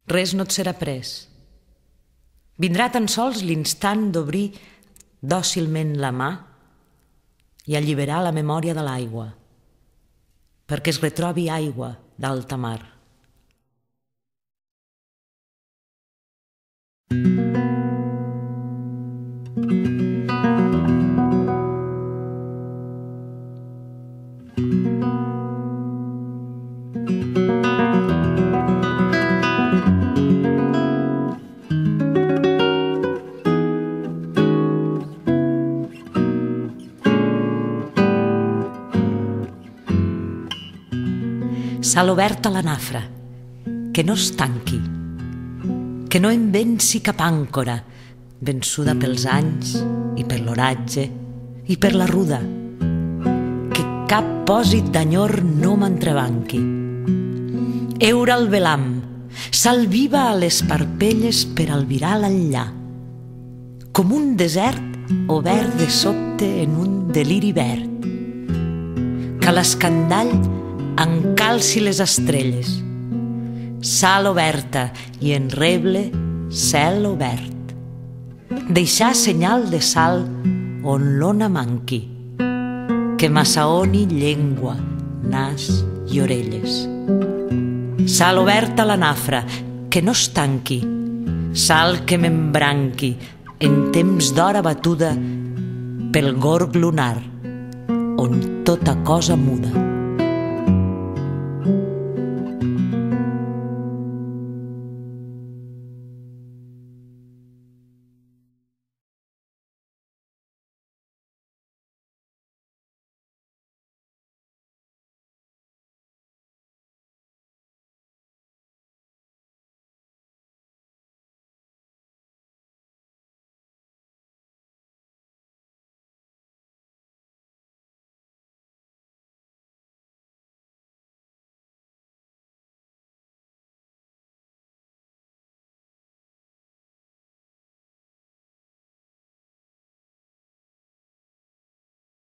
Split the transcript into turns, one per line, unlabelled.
res no et serà pres. Vindrà tan sols l'instant d'obrir dòcilment la mà i alliberar la memòria de l'aigua, perquè es retrobi aigua d'alta mar. Sal oberta la nafra, que no es tanqui, que no em venci cap àncora, vençuda pels anys i per l'oratge i per la ruda, que cap pòsit d'enyor no m'entrebanqui. Eura el velam, sal viva a les parpelles per albirar l'enllà, com un desert obert de sobte en un deliri verd, que l'escandall encalci les estrelles, sal oberta i en reble cel obert, deixar senyal de sal on l'ona manqui, que m'assaoni llengua, nas i orelles. Sal oberta la nafra, que no es tanqui, sal que m'embranqui en temps d'hora batuda pel gorg lunar, on tota cosa muda.